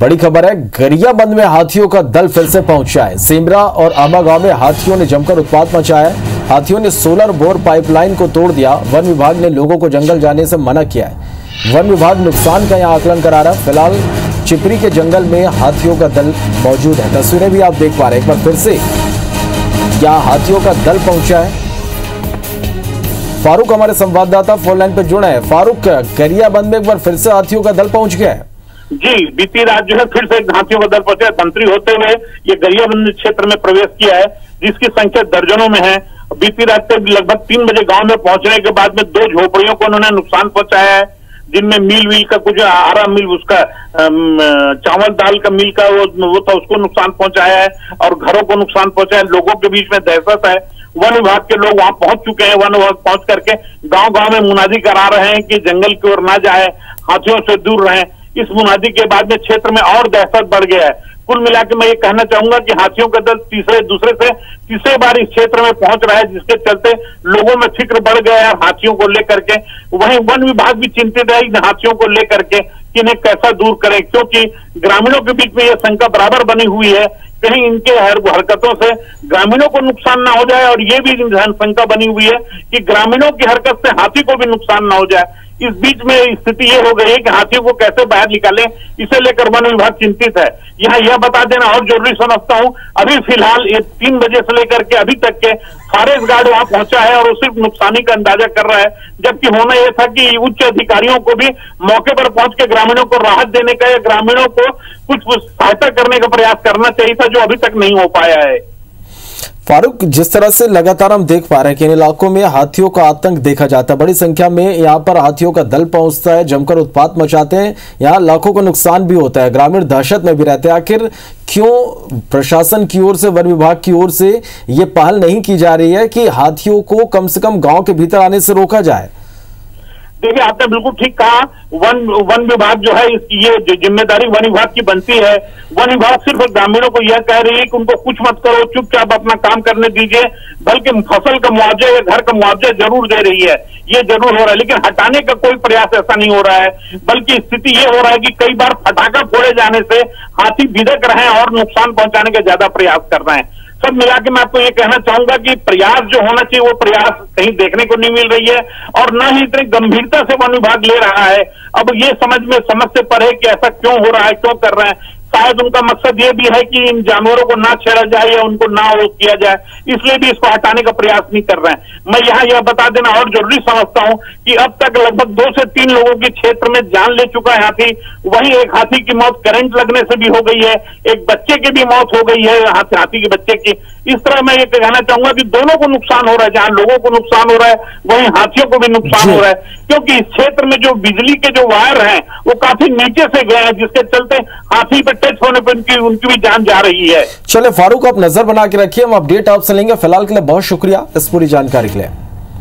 बड़ी खबर है, गरियाबंद में हाथियों का दल फिर से पहुंचा है। सेमरा और आमा गांव में हाथियों ने जमकर उत्पात मचाया है। हाथियों ने सोलर बोर पाइपलाइन को तोड़ दिया। वन विभाग ने लोगों को जंगल जाने से मना किया है। वन विभाग नुकसान का यहां आकलन करा रहा है। फिलहाल चिपरी के जंगल में हाथियों का दल मौजूद है। तस्वीरें भी आप देख पा रहे हैं। एक बार फिर से यहाँ हाथियों का दल पहुंचा है। फारूक हमारे संवाददाता फोन लाइन पर जुड़े हैं। फारूक, गरियाबंद में एक बार फिर से हाथियों का दल पहुंच गया है। जी, बीती रात जो है फिर से हाथियों का दल पहुंचा। मंत्री होते हुए ये गरियाबंद क्षेत्र में प्रवेश किया है, जिसकी संख्या दर्जनों में है। बीती रात तक लगभग 3 बजे गांव में पहुंचने के बाद में 2 झोपड़ियों को उन्होंने नुकसान पहुंचाया है, जिनमें मिल का कुछ आरा मिल, उसका चावल दाल का मिल का वो था, उसको नुकसान पहुंचाया है और घरों को नुकसान पहुंचाया है। लोगों के बीच में दहशत है। वन विभाग के लोग वहां पहुंच चुके हैं। वन विभाग पहुंच करके गांव गांव में मुनादी करा रहे हैं कि जंगल की ओर ना जाए, हाथियों से दूर रहें। इस मुनादी के बाद में क्षेत्र में और दहशत बढ़ गया है। कुल मिलाकर मैं ये कहना चाहूंगा कि हाथियों का दल तीसरे बार इस क्षेत्र में पहुंच रहा है, जिसके चलते लोगों में फिक्र बढ़ गया है हाथियों को लेकर के। वहीं वन विभाग भी चिंतित है इन हाथियों को लेकर के कि इन्हें कैसा दूर करें, क्योंकि ग्रामीणों के बीच में यह शंका बराबर बनी हुई है, कहीं इनके हरकतों से ग्रामीणों को नुकसान ना हो जाए, और ये भी शंका बनी हुई है कि ग्रामीणों की हरकत से हाथी को भी नुकसान ना हो जाए। इस बीच में स्थिति ये हो गई है कि हाथियों को कैसे बाहर निकालें, इसे लेकर वन विभाग चिंतित है। यहाँ यह बता देना और जरूरी समझता हूँ, अभी फिलहाल ये 3 बजे से लेकर के अभी तक के फॉरेस्ट गार्ड वहां पहुंचा है और वो सिर्फ नुकसानी का अंदाजा कर रहा है, जबकि होना यह था कि उच्च अधिकारियों को भी मौके पर पहुंच के ग्रामीणों को राहत देने का या ग्रामीणों को कुछ सहायता करने का प्रयास करना चाहिए था, जो अभी तक नहीं हो पाया है। फारूक, जिस तरह से लगातार हम देख पा रहे हैं कि इन इलाकों में हाथियों का आतंक देखा जाता है, बड़ी संख्या में यहाँ पर हाथियों का दल पहुंचता है, जमकर उत्पात मचाते हैं, यहाँ लाखों का नुकसान भी होता है, ग्रामीण दहशत में भी रहते हैं। आखिर क्यों प्रशासन की ओर से, वन विभाग की ओर से ये पहल नहीं की जा रही है कि हाथियों को कम से कम गाँव के भीतर आने से रोका जाए? देखिए, आपने बिल्कुल ठीक कहा। वन विभाग जो है ये जिम्मेदारी वन विभाग की बनती है। वन विभाग सिर्फ ग्रामीणों को यह कह रही है कि उनको कुछ मत करो, चुपचाप अपना काम करने दीजिए, बल्कि फसल का मुआवजा या घर का मुआवजा जरूर दे रही है, ये जरूर हो रहा है, लेकिन हटाने का कोई प्रयास ऐसा नहीं हो रहा है। बल्कि स्थिति ये हो रहा है कि कई बार पटाखा फोड़े जाने से हाथी भिदक रहे हैं और नुकसान पहुंचाने का ज्यादा प्रयास कर रहे हैं। सब मिला के मैं आपको ये कहना चाहूंगा कि प्रयास जो होना चाहिए वो प्रयास कहीं देखने को नहीं मिल रही है, और न ही इतनी गंभीरता से वन विभाग ले रहा है। अब ये समझ से परे कि ऐसा क्यों हो रहा है, क्यों कर रहे हैं। शायद उनका मकसद ये भी है कि इन जानवरों को ना छेड़ा जाए या उनको ना वो किया जाए, इसलिए भी इसको हटाने का प्रयास नहीं कर रहे हैं। मैं यहाँ यह बता देना और जरूरी समझता हूँ कि अब तक लगभग 2 से 3 लोगों के क्षेत्र में जान ले चुका है हाथी। वहीं एक हाथी की मौत करंट लगने से भी हो गई है, एक बच्चे की भी मौत हो गई है, हाथी के बच्चे की। इस तरह मैं ये कहना चाहूंगा कि दोनों को नुकसान हो रहा है, जहां लोगों को नुकसान हो रहा है वहीं हाथियों को भी नुकसान हो रहा है, क्योंकि इस क्षेत्र में जो बिजली के जो वायर हैं वो काफी नीचे से गए हैं, जिसके चलते हाथी पे टच होने पर उनकी भी जान जा रही है। चले फारूक, आप नजर बना के रखिए, हम अपडेट आपसे लेंगे। फिलहाल के लिए बहुत शुक्रिया इस पूरी जानकारी के लिए।